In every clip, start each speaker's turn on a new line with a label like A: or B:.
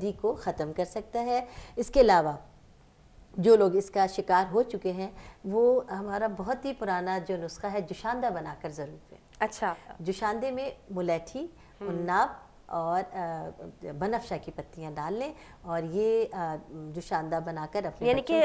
A: سردی کو ختم کر سکتا ہے۔ اس کے علاوہ جو لوگ اس کا شکار ہو چکے ہیں وہ ہمارا بہت ہی پرانا جو نسخہ ہے جوشاندہ بنا کر ضرور پیں۔
B: اچھا،
A: جوشاندے میں ملیٹھی، عناب اور بنفشہ کی پتیاں ڈال لیں اور یہ جوشاندہ بنا کر اپنے
B: یعنی کہ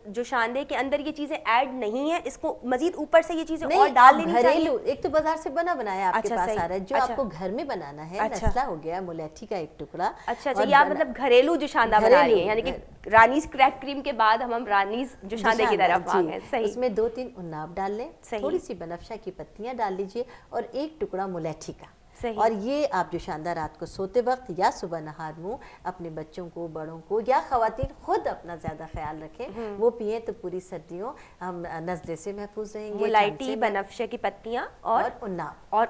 B: جوشاندے کے اندر یہ چیزیں ایڈ نہیں ہیں، اس کو مزید اوپر سے یہ چیزیں اور ڈال لینی چاہیے؟
A: گھریلو ایک تو بازار سے بنا بنایا آپ کے پاس آ رہا ہے، جو آپ کو گھر میں بنانا ہے، نسلہ ہو گیا ملیٹھی کا ایک ٹکڑا۔
B: اچھا یہ آپ مطلب گھریلو جوشاندہ بنا رہی ہیں، یعنی کہ رانیز کریک کریم کے بعد ہم رانیز جوشاندے کی طرف آ گئے۔ صحیح،
A: اس میں 2-3 عناب ڈال لیں، تھوڑی سی بنفشہ کی پتیاں ڈال لیجئے اور ایک ٹکڑا ملیٹھی کا، اور یہ آپ جوشاندہ رات کو سوتے وقت یا صبح نہار منہ اپنے بچوں کو، بڑوں کو یا خواتین خود اپنا زیادہ خیال رکھیں، وہ پئیں تو پوری سردیوں ہم نزلے سے محفوظ رہیں گے۔
B: ملیٹھی، بنفشے کی پتیاں اور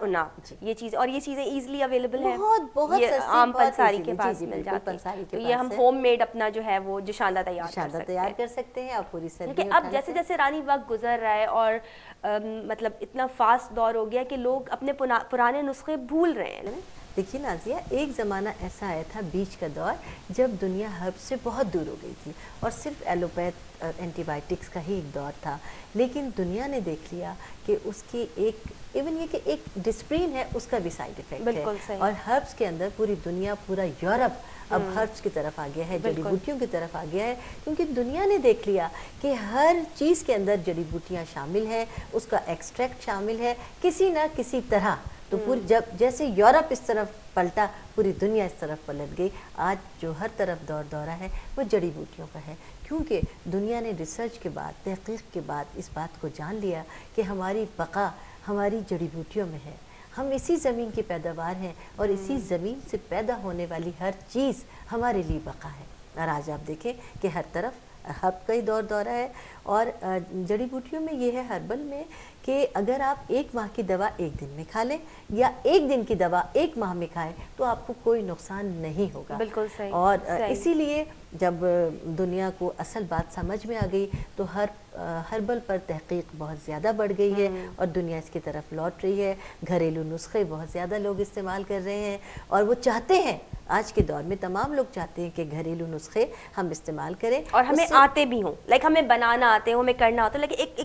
B: عناب، یہ چیزیں ایزلی اویلیبل ہیں،
A: بہت
B: عام پنساری کے پاس مل جاتی ہیں، تو یہ ہم ہوم میڈ اپنا جو ہے وہ جوشاندہ تیار کر سکتے ہیں اور پوری سردی۔ اب جیسے جیسے رانی وقت گزر رہا ہے اور مطلب اتنا فاسٹ دور ہو گیا کہ لوگ اپنے پرانے نسخے بھول رہے ہیں۔
A: دیکھیے نازیہ، ایک زمانہ ایسا آیا تھا بیچ کا دور جب دنیا ہرب سے بہت دور ہو گئی تھی اور صرف ایلوپیتھ اور اینٹی بائیوٹکس کا ہی ایک دور تھا، لیکن دنیا نے دیکھ لیا کہ اس کی ایون یہ کہ ایک ڈسپرین ہے، اس کا بھی سائیڈ افیکٹ ہے، اور ہربس کے اندر پوری دنیا، پورا یورپ اب ہربس کی طرف آ گیا ہے، جڑی بوٹیوں کی طرف آ گیا ہے، کیونکہ دنیا نے دیکھ لیا کہ ہر چیز کے اندر جڑی بوٹیاں شامل ہیں، اس کا ایکسٹریکٹ شامل ہے کسی نہ کسی طرح۔ تو جب جیسے یورپ اس طرف پلٹا، پوری دنیا اس طرف پلٹ گئی۔ آج جو ہر طرف دور دورہ ہے وہ جڑی بوٹیوں کا ہے، کیونکہ دنیا نے ریسرچ کے بعد، تحقیق کے بعد اس بات کو جان لیا کہ ہماری بقا ہماری جڑی بوٹیوں میں ہے، ہم اسی زمین کی پیداوار ہیں اور اسی زمین سے پیدا ہونے والی ہر چیز ہمارے لیے بقا ہے۔ اور آج آپ دیکھیں کہ ہر طرف ہرب کا ہی دور دورہ ہے، اور جڑی بوٹیوں میں یہ ہے ہربل میں کہ اگر آپ 1 ماہ کی دوا 1 دن میں کھا لیں یا 1 دن کی دوا 1 ماہ میں کھائیں تو آپ کو کوئی نقصان نہیں ہوگا۔
B: بالکل صحیح۔
A: اور اسی لیے جب دنیا کو اصل بات سمجھ میں آ گئی تو ہربل پر تحقیق بہت زیادہ بڑھ گئی ہے اور دنیا اس کی طرف لوٹ رہی ہے۔ گھریلو نسخے بہت زیادہ لوگ استعمال کر رہے ہیں اور وہ چاہتے ہیں، آج کے دور میں تمام لوگ چاہتے ہیں کہ گھریلو نسخے ہم استعمال کریں
B: اور ہمیں آتے بھی ہوں، ہمیں بنانا آتے ہوں، ہمیں کرنا ہوتا ہے، لیکن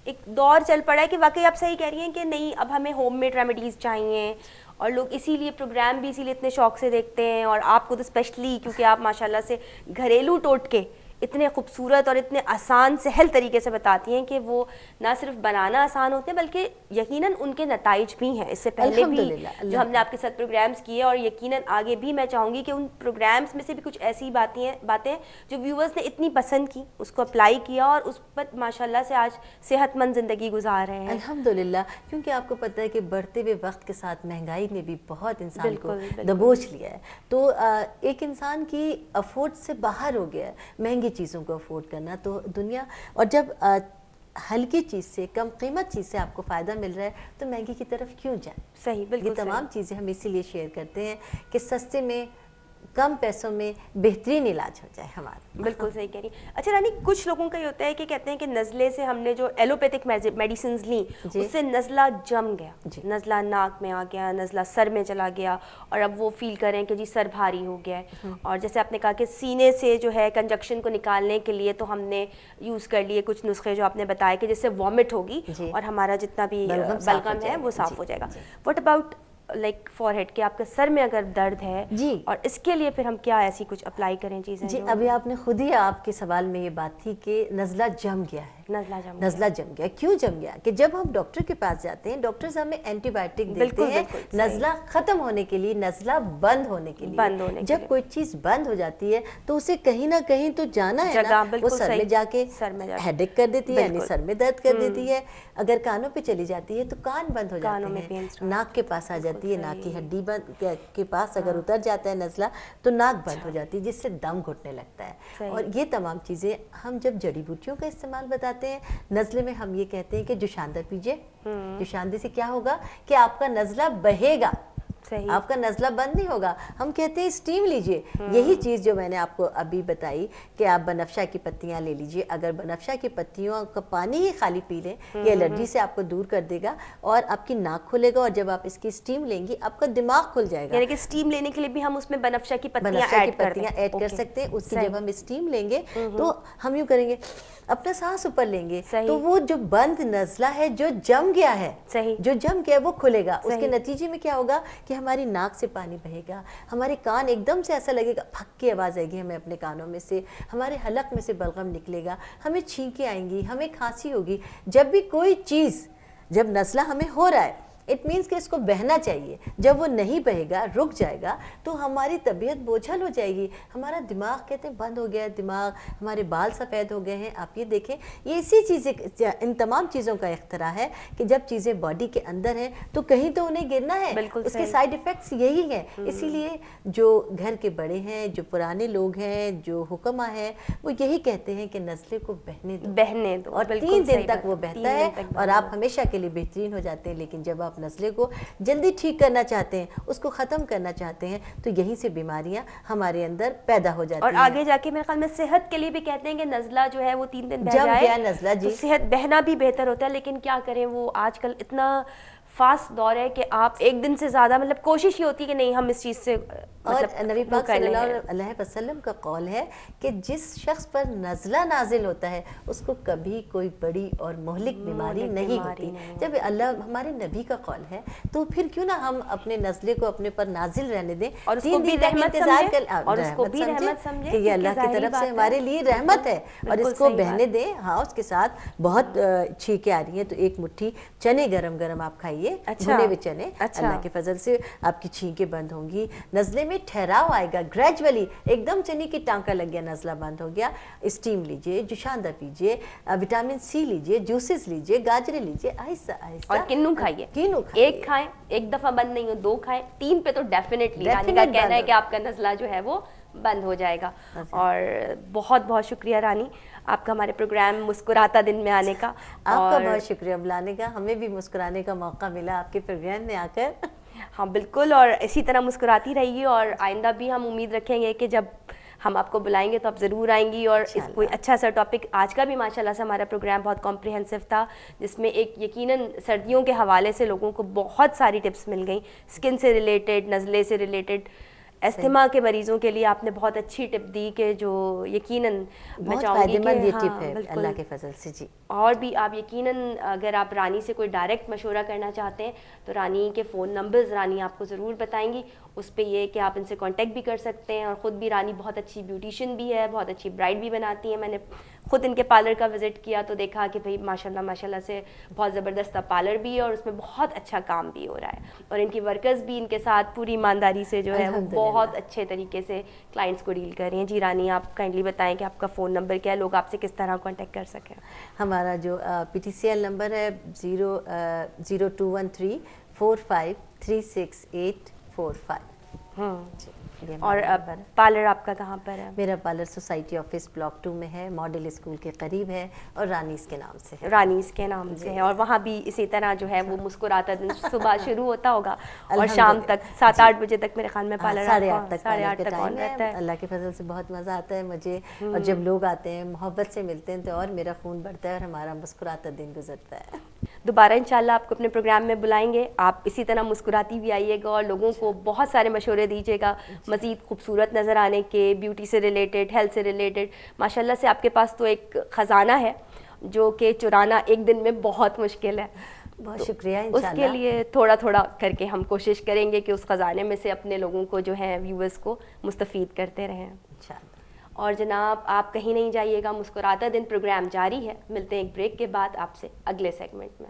B: ایک دور چل پڑا ہے کہ واقعی آپ صحیح کہہ رہی ہیں کہ نہیں، اب ہمیں ہوم میڈ ریمیڈیز چاہیے، اور لوگ اسی لیے پروگرام بھی اسی لیے اتنے شوق سے دیکھتے ہیں، اور آپ کو تو اسپیشلی کیونکہ آپ ماشاءاللہ سے گھریلو ٹوٹکے اتنے خوبصورت اور اتنے آسان سہل طریقے سے بتاتی ہیں کہ وہ نہ صرف بنانا آسان ہوتے ہیں بلکہ یقیناً ان کے نتائج بھی ہیں۔ اس سے پہلے بھی جو ہم نے آپ کے ساتھ پروگرامز کیے، اور یقیناً آگے بھی میں چاہوں گی کہ ان پروگرامز میں سے بھی کچھ ایسی باتیں جو ویورز نے اتنی پسند کی، اس کو اپلائی کیا اور اس پر ماشاءاللہ سے آج صحت مند زندگی گزار رہے ہیں۔
A: الحمدللہ، کیونکہ آپ کو پتہ ہے کہ بڑھتے ہوئے وقت کے ساتھ مہنگائی نے بھی بہت انسان کو دبوچ لیا ہے، تو ایک انسان کی افورڈ سے باہر ہو گیا ہے مہنگی چیزوں کو افورڈ کرنا۔ تو دنیا، اور جب ہلکی چیز سے، کم قیمت چیز سے آپ کو فائدہ مل رہا ہے تو مہنگی کی طرف کیوں جائیں؟
B: صحیح، بالکل۔
A: یہ تمام چیزیں ہم اسی لیے شیئر کرتے ہیں کہ سستے میں، کم پیسوں میں بہترین علاج ہو جائے ہمارا۔
B: بالکل صحیح کہہ رہی ہیں۔ اچھا رانی، کچھ لوگوں کا یہ ہوتا ہے کہ کہتے ہیں کہ نزلے سے ہم نے جو ایلوپیتھک میڈیسنز لیں اس سے نزلہ جم گیا، نزلہ ناک میں آ گیا، نزلہ سر میں چلا گیا، اور اب وہ فیل کریں کہ جی سر بھاری ہو گیا ہے، اور جیسے آپ نے کہا کہ سینے سے جو ہے کنجکشن کو نکالنے کے لیے تو ہم نے یوز کر لیے کچھ نسخے جو آپ نے بتائے کہ جس سے وامٹ ہوگی اور ہمارا جتنا بھی بلغم ہے وہ صاف ہو جائے گا۔ What about like forehead, کہ آپ کے سر میں اگر درد ہے اور اس کے لیے پھر ہم کیا ایسی کچھ اپلائی کریں چیزیں؟
A: جی، ابھی آپ نے خود ہی، آپ کے سوال میں یہ بات تھی کہ نزلہ جم گیا ہے۔ نزلہ جم گیا، کیوں جم گیا؟ کہ جب ہم ڈاکٹر کے پاس جاتے ہیں، ڈاکٹرز ہمیں اینٹی بائیوٹک دیتے ہیں نزلہ ختم ہونے کے لیے، نزلہ بند ہونے کے لیے۔ جب کوئی چیز بند ہو جاتی ہے تو اسے کہیں نہ کہیں تو جانا ہے نا، وہ سر میں جا کے ہیڈیک کر دیتی ہے، یعنی سر میں درد کر دیتی ہے۔ اگر کانوں پہ چلی جاتی ہے تو کان بند ہو جاتے ہیں، ناک کے پاس آ جاتی ہے، ناک کی ہڈی کے پاس اگر اتر جاتا ہے نزلہ تو ناک بند ہو جاتی ہے، جس سے دم گھٹنے لگتا ہے۔ اور یہ تمام چیزیں ہم جب جڑی بوٹیوں کا استعمال بتاتے ہیں، نزلے میں ہم یہ کہتے ہیں کہ جوشاندہ پیجئے۔ جوشاندے سے کیا ہوگا کہ آپ کا نزلہ بہے گا، آپ کا نزلہ بند نہیں ہوگا. ہم کہتے ہیں اسٹیم لیجئے. یہی چیز جو میں نے آپ کو ابھی بتائی کہ آپ بنفشہ کی پتیاں لے لیجئے. اگر بنفشہ کی پتیوں کا پانی ہی خالی پی لیں, یہ الرجی سے آپ کو دور کر دے گا اور آپ کی ناک کھلے گا, اور جب آپ اس کی اسٹیم لیں گی آپ کا دماغ کھل جائے گا.
B: یعنی کہ اسٹیم لینے کے لیے بھی ہم اس میں بنفشہ کی پتیاں
A: ایڈ کر سکتے ہیں. اس کی جب ہم اسٹیم لیں گے تو ہم یوں کریں گے, اپنا سانس اوپر لیں گے, تو وہ جو بند نزلہ ہے جو جم گیا ہے, وہ کھلے گا. اس کے نتیجے میں کیا ہوگا کہ ہماری ناک سے پانی بہے گا, ہمارے کان ایک دم سے ایسا لگے گا, پھک کی آواز آئے گی ہمیں اپنے کانوں میں سے, ہمارے حلق میں سے بلغم نکلے گا, ہمیں چھینکیں آئیں گی, ہمیں کھانسی ہوگی. جب بھی کوئی چیز, جب نزلہ ہمیں ہو رہا ہے, اٹ مینس کہ اس کو بہنا چاہیے. جب وہ نہیں بہے گا, رک جائے گا, تو ہماری طبیعت بوجھل ہو جائے گی. ہمارا دماغ کہتے ہیں بند ہو گیا ہے دماغ, ہمارے بال سفید ہو گئے ہیں. آپ یہ دیکھیں, یہ اسی چیزیں, ان تمام چیزوں کا اختراع ہے کہ جب چیزیں باڈی کے اندر ہیں تو کہیں تو انہیں گرنا ہے. اس کے سائیڈ ایفیکٹس یہی ہیں. اسی لیے جو گھر کے بڑے ہیں, جو پرانے لوگ ہیں, جو حکما ہیں, وہ یہی کہتے ہیں کہ نزلے کو بہنے دو, اور 3 دن تک وہ بہتا ہے اور آپ ہمیشہ کے لیے بہترین ہو جاتے ہیں. لیکن جب آپ نزلے کو جلدی ٹھیک کرنا چاہتے ہیں, اس کو ختم کرنا چاہتے ہیں, تو یہیں سے بیماریاں ہمارے اندر پیدا ہو جاتی ہیں.
B: اور آگے جا کے میرے خیال میں صحت کے لیے بھی کہتے ہیں کہ نزلہ جو ہے وہ 3 دن بہ
A: جب
B: جائے
A: گیا نزلہ,
B: تو صحت بہنا بھی بہتر ہوتا ہے. لیکن کیا کریں, وہ آج کل اتنا فاسٹ دور ہے کہ آپ ایک دن سے زیادہ, مطلب کوشش یہ ہوتی ہے کہ نہیں ہم اس چیز سے,
A: اور نبی پاک صلی اللہ علیہ وسلم کا قول ہے کہ جس شخص پر نزلہ نازل ہوتا ہے اس کو کبھی کوئی بڑی اور مہلک بیماری نہیں ہوتی. جب اللہ ہمارے نبی کا قول ہے تو پھر کیوں نہ ہم اپنے نزلے کو اپنے پر نازل رہنے دیں,
B: اور اس کو بھی رحمت
A: سمجھیں کہ یہ اللہ کی طرف سے ہمارے لیے رحمت ہے, اور اس کو بہنے دیں. ہاں, اس کے ساتھ بہت چھینکیں آ رہی ہیں تو ایک مٹھی چنے گرم گرم آپ کھائیے, بھنے ہوئے چنے, اللہ کے فضل سے آپ کی چھینکیں بند ہوں گی. نزلے میں ٹھہراؤ آئے گا گریجولی. ایک دم چنی کی ٹانکا لگ گیا, نزلہ بند ہو گیا. اسٹیم لیجئے, جوشاندہ پیجئے, وٹامن سی لیجئے, جوسز لیجئے, گاجریں لیجئے, آہستہ آہستہ.
B: اور کنو کھائیے, ایک کھائیں, ایک دفعہ بند نہیں ہو, 2 کھائیں, 3 پہ تو ڈیفینیٹلی رانی کا کہنا ہے کہ آپ کا نزلہ جو ہے وہ بند ہو جائے گا. اور بہت بہت شکریہ رانی آپ کا ہمارے پروگرام مسکراتا دن میں آنے کا.
A: آپ کا بہت شکریہ بلانے کا, ہمیں بھی مسکرانے کا موقع ملا آپ کے پروگرام میں آ کر.
B: ہاں بالکل, اور اسی طرح مسکراتی رہیے, اور آئندہ بھی ہم امید رکھیں گے کہ جب ہم آپ کو بلائیں گے تو آپ ضرور آئیں گی. اور اس کوئی اچھا سا ٹاپک, آج کا بھی ماشاءاللہ سے ہمارا پروگرام بہت کمپریہنسو تھا, جس میں ایک یقیناً سردیوں کے حوالے سے لوگوں کو بہت ساری ٹپس مل گئیں, اسکن سے ریلیٹڈ, نزلے سے ریلیٹڈ, استھما کے مریضوں کے لیے آپ نے بہت اچھی ٹپ دی کہ جو یقیناً میں چاہوں گی کہ ہاں
A: اللہ کے فضل سے. جی,
B: اور بھی آپ یقیناً اگر آپ رانی سے کوئی ڈائریکٹ مشورہ کرنا چاہتے ہیں تو رانی کے فون نمبرز رانی آپ کو ضرور بتائیں گی. اس پہ یہ کہ آپ ان سے کانٹیکٹ بھی کر سکتے ہیں. اور خود بھی رانی بہت اچھی بیوٹیشین بھی ہے, بہت اچھی برائڈ بھی بناتی ہیں. میں نے خود ان کے پارلر کا وزٹ کیا تو دیکھا کہ بھائی ماشاءاللہ سے بہت زبردست پارلر بھی ہے, اور اس میں بہت اچھا کام بھی ہو رہا ہے. اور ان کی ورکرز بھی ان کے ساتھ پوری ایمانداری سے جو ہے وہ بہت اچھے طریقے سے کلائنٹس کو ڈیل کر رہی ہیں. جی رانی, آپ کائنڈلی بتائیں کہ آپ کا فون نمبر کیا ہے, لوگ آپ سے کس طرح کانٹیکٹ کر سکیں.
A: ہمارا جو P T C L number ہے 0213453684.
B: اور پارلر آپ کا کہاں پر ہے؟
A: میرا پارلر سوسائٹی آفس بلاک 2 میں ہے, ماڈل اسکول کے قریب ہے, اور رانیز کے نام سے ہے.
B: رانیز کے نام سے ہے, اور وہاں بھی اسی طرح جو ہے وہ مسکراتا دن صبح شروع ہوتا ہوگا اور شام تک 7-8 بجے تک میرے خیال میں پارلر
A: 8:30 تک آن رہتا ہے. اللہ کے فضل سے بہت مزہ آتا ہے مجھے, اور جب لوگ آتے ہیں محبت سے ملتے ہیں تو اور میرا خون بڑھتا ہے اور ہمارا مسکراتا دن گزرتا ہے.
B: دوبارہ انشاءاللہ آپ کو اپنے پروگرام میں بلائیں گے. آپ اسی طرح مسکراتی بھی آئیے گا اور لوگوں کو بہت سارے مشورے دیجیے گا مزید خوبصورت نظر آنے کے, بیوٹی سے ریلیٹڈ, ہیلتھ سے ریلیٹڈ. ماشاءاللہ سے آپ کے پاس تو ایک خزانہ ہے جو کہ چرانا ایک دن میں بہت مشکل ہے.
A: بہت شکریہ. انشاءاللہ
B: اس کے لیے تھوڑا تھوڑا کر کے ہم کوشش کریں گے کہ اس خزانے میں سے اپنے لوگوں کو جو ہے ویورز کو مستفید کرتے رہیں انشاءاللہ. اور جناب آپ کہیں نہیں جائیے گا, مسکراتا دن پروگرام جاری ہے. ملتے ہیں ایک بریک کے بعد آپ سے اگلے سیگمنٹ میں.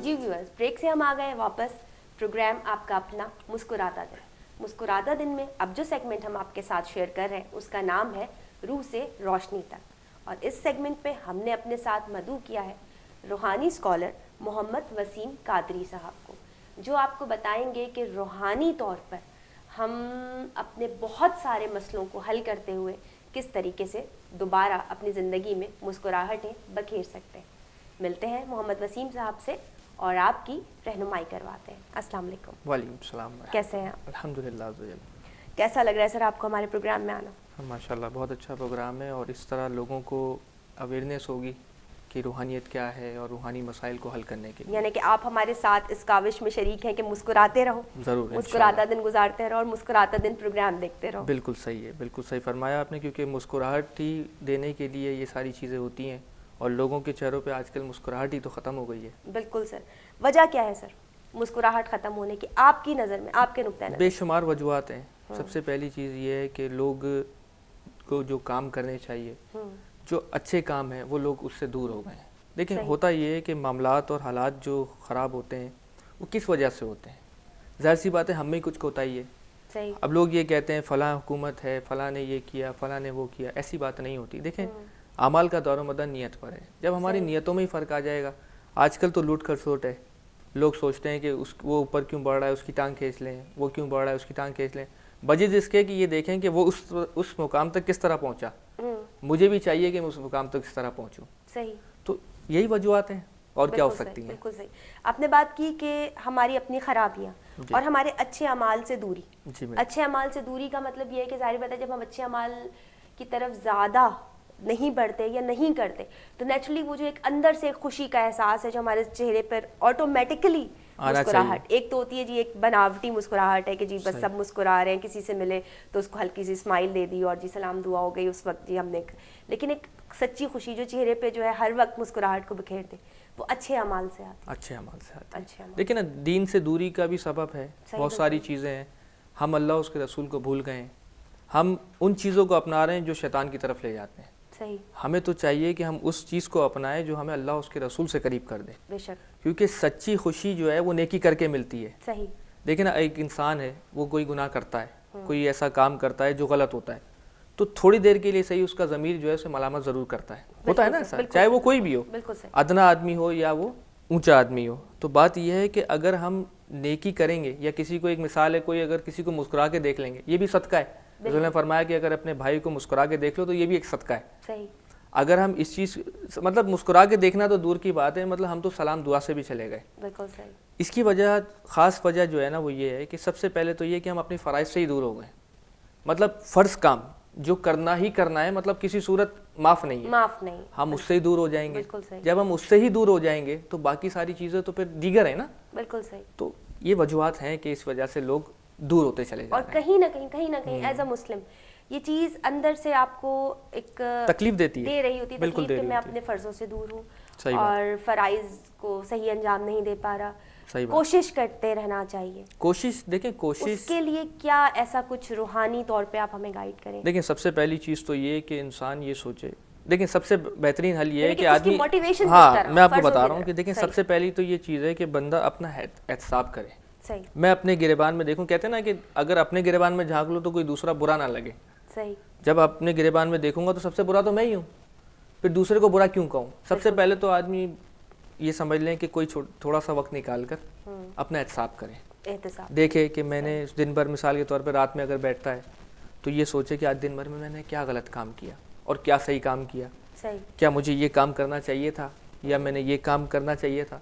B: جی ویورز, بریک سے ہم آ گئے واپس. پروگرام آپ کا اپنا مسکراتا دن. مسکراتا دن میں اب جو سیگمنٹ ہم آپ کے ساتھ شیئر کر رہے ہیں اس کا نام ہے روح سے روشنی تک. اور اس سیگمنٹ پہ ہم نے اپنے ساتھ مدعو کیا ہے روحانی اسکالر محمد وسیم قادری صاحب کو، جو آپ کو بتائیں گے کہ روحانی طور پر ہم اپنے بہت سارے مسئلوں کو حل کرتے ہوئے کس طریقے سے دوبارہ اپنی زندگی میں مسکراہٹیں بکھیر سکتے ہیں۔ ملتے ہیں محمد وسیم صاحب سے اور آپ کی رہنمائی کرواتے ہیں۔ السلام علیکم۔
C: وعلیکم السلام۔
B: کیسے ہیں آپ؟
C: الحمدللہ۔
B: کیسا لگ رہا ہے سر آپ کو ہمارے پروگرام میں آنا؟
C: ماشاءاللہ بہت اچھا پروگرام ہے، اور اس طرح لوگوں کو اویئرنیس ہوگی کہ روحانیت کیا ہے اور روحانی مسائل کو حل کرنے کے لیے،
B: یعنی کہ آپ ہمارے ساتھ اس کاوش میں شریک ہیں کہ مسکراتے رہو،
C: ضرور
B: مسکراتا دن گزارتے رہو اور مسکراتا دن پروگرام دیکھتے رہو۔
C: بالکل صحیح ہے، بالکل صحیح فرمایا آپ نے، کیونکہ مسکراہٹ ہی دینے کے لیے یہ ساری چیزیں ہوتی ہیں، اور لوگوں کے چہروں پہ آج کل مسکراہٹ ہی تو ختم ہو گئی ہے۔
B: بالکل سر، وجہ کیا ہے سر مسکراہٹ ختم ہونے کی آپ کی نظر میں، آپ کے نقطۂ نظر؟
C: بے شمار وجوہات ہیں۔ سب سے پہلی چیز یہ ہے کہ لوگ کو جو کام کرنے چاہیے، جو اچھے کام ہیں، وہ لوگ اس سے دور ہو گئے ہیں۔ لیکن ہوتا یہ ہے کہ معاملات اور حالات جو خراب ہوتے ہیں وہ کس وجہ سے ہوتے ہیں؟ ظاہر سی بات ہے ہم میں کچھ کوتاہی ہے۔
B: صحیح۔
C: اب لوگ یہ کہتے ہیں فلاں حکومت ہے، فلاں نے یہ کیا، فلاں نے وہ کیا، ایسی بات نہیں ہوتی۔ دیکھیں اعمال کا دور و مدار نیت پر ہے، جب ہماری نیتوں میں ہی فرق آ جائے گا۔ آج کل تو لوٹ کھسوٹ ہے، لوگ سوچتے ہیں کہ وہ اوپر کیوں بڑھ رہا ہے اس کی ٹانگ کھینچ لیں، وہ کیوں بڑھ رہا ہے اس کی ٹانگ کھینچ لیں، بجز اس کے کہ یہ دیکھیں کہ وہ اس مقام تک کس طرح پہنچا، مجھے بھی چاہیے کہ میں اس مقام تک کس طرح پہنچوں۔
B: صحیح۔
C: تو یہی وجوہات ہیں، اور کیا ہو سکتی ہیں؟
B: بالکل صحیح۔ آپ نے بات کی کہ ہماری اپنی خرابیاں اور ہمارے اچھے اعمال سے دوری۔ اچھے اعمال سے دوری کا مطلب یہ ہے کہ ظاہر بات ہے جب ہم اچھے اعمال کی طرف زیادہ نہیں بڑھتے یا نہیں کرتے تو نیچرلی وہ جو ایک اندر سے ایک خوشی کا احساس ہے جو ہمارے چہرے پر آٹومیٹکلی مسکراہٹ، ایک تو ہوتی ہے جی ایک بناوٹی مسکراہٹ ہے کہ جی بس سب مسکرا رہے ہیں، کسی سے ملے تو اس کو ہلکی سی اسمائل دے دی اور جی سلام دعا ہو گئی اس وقت جی ہم نے، لیکن ایک سچی خوشی جو چہرے پہ جو ہے ہر وقت مسکراہٹ کو بکھیر دے وہ اچھے اعمال سے آتی ہے۔
C: اچھے اعمال سے آتی ہے۔
B: اچھے اعمال،
C: لیکن دین سے دوری کا بھی سبب ہے، بہت ساری چیزیں ہیں۔ ہم اللہ اس کے رسول کو بھول گئے ہیں، ہم ان چیزوں کو اپنا رہے ہیں جو شیطان کی طرف لے جاتے ہیں۔
B: صحیح۔
C: ہمیں تو چاہیے کہ ہم اس چیز کو اپنائیں جو ہمیں اللہ اس کے رسول سے قریب کر دے،
B: بے شک،
C: کیونکہ سچی خوشی جو ہے وہ نیکی کر کے ملتی ہے۔
B: صحیح۔
C: لیکن ایک انسان ہے وہ کوئی گناہ کرتا ہے، کوئی ایسا کام کرتا ہے جو غلط ہوتا ہے، تو تھوڑی دیر کے لیے صحیح اس کا ضمیر جو ہے اسے ملامت ضرور کرتا ہے، ہوتا ہے نا ایسا، چاہے وہ کوئی بھی ہو،
B: بالکل صحیح۔
C: ادنا آدمی ہو یا وہ اونچا آدمی ہو۔ تو بات یہ ہے کہ اگر ہم نیکی کریں گے، یا کسی کو ایک مثال ہے، کوئی اگر کسی کو مسکرا کے دیکھ لیں گے، یہ بھی صدقہ ہے۔ رسول نے فرمایا کہ اگر اپنے بھائی کو مسکرا کے دیکھ لو تو یہ بھی ایک صدقہ ہے۔
B: صحیح۔
C: اگر ہم اس چیز مطلب مسکرا کے دیکھنا تو دور کی بات ہے، مطلب ہم تو سلام دعا سے بھی چلے گئے۔
B: بالکل صحیح۔
C: اس کی وجہ، خاص وجہ جو ہے نا وہ یہ ہے کہ سب سے پہلے تو یہ کہ ہم اپنی فرائض سے ہی دور ہو گئے، مطلب فرض کام جو کرنا ہی کرنا ہے، مطلب کسی صورت معاف نہیں ہے،
B: معاف نہیں،
C: ہم اس سے ہی دور ہو جائیں گے۔
B: بالکل صحیح۔
C: جب ہم اس سے ہی دور ہو جائیں گے تو باقی ساری چیزیں تو پھر دیگر ہیں نا۔
B: بالکل صحیح۔
C: تو یہ وجوہات ہیں کہ اس وجہ سے لوگ دور ہوتے چلے جا
B: اور
C: رہے ہیں،
B: کہیں نہ کہیں ایز اے مسلم یہ چیز اندر سے آپ کو ایک
C: تکلیف دیتی ہے،
B: دے رہی ہوتی ہے،
C: بالکل
B: تکلیف کہ میں اپنے فرضوں سے دور ہوں
C: صحیح بات،
B: اور فرائض کو صحیح انجام نہیں دے پا رہا۔
C: صحیح بات۔
B: کوشش کرتے رہنا چاہیے۔
C: کوشش، دیکھیں
B: اس
C: کوشش
B: کے لیے کیا ایسا کچھ روحانی طور پہ آپ ہمیں گائیڈ کریں؟
C: دیکھیں سب سے پہلی چیز تو یہ کہ انسان یہ سوچے، دیکھیں سب سے بہترین حل یہ ہے کہ آدمی، ہاں میں آپ کو بتا رہا ہوں کہ دیکھیں سب سے پہلی تو یہ چیز ہے کہ بندہ اپنا احتساب کرے۔
B: صحیح۔
C: میں اپنے گریبان میں دیکھوں، کہتے ہیں نا کہ اگر اپنے گریبان میں جھانک لو تو کوئی دوسرا برا نہ لگے۔
B: صحیح۔
C: جب اپنے گریبان میں دیکھوں گا تو سب سے برا تو میں ہی ہوں، پھر دوسرے کو برا کیوں کہوں؟ سب سے پہلے تو آدمی یہ سمجھ لیں کہ کوئی تھوڑا سا وقت نکال کر اپنا احتساب کرے،
B: احتساب
C: دیکھے کہ میں نے دن بھر، مثال کے طور پہ رات میں اگر بیٹھتا ہے تو یہ سوچے کہ آج دن بھر میں نے کیا غلط کام کیا اور کیا صحیح کام کیا،
B: صحیح،
C: کیا مجھے یہ کام کرنا چاہیے تھا یا میں نے یہ کام کرنا چاہیے تھا۔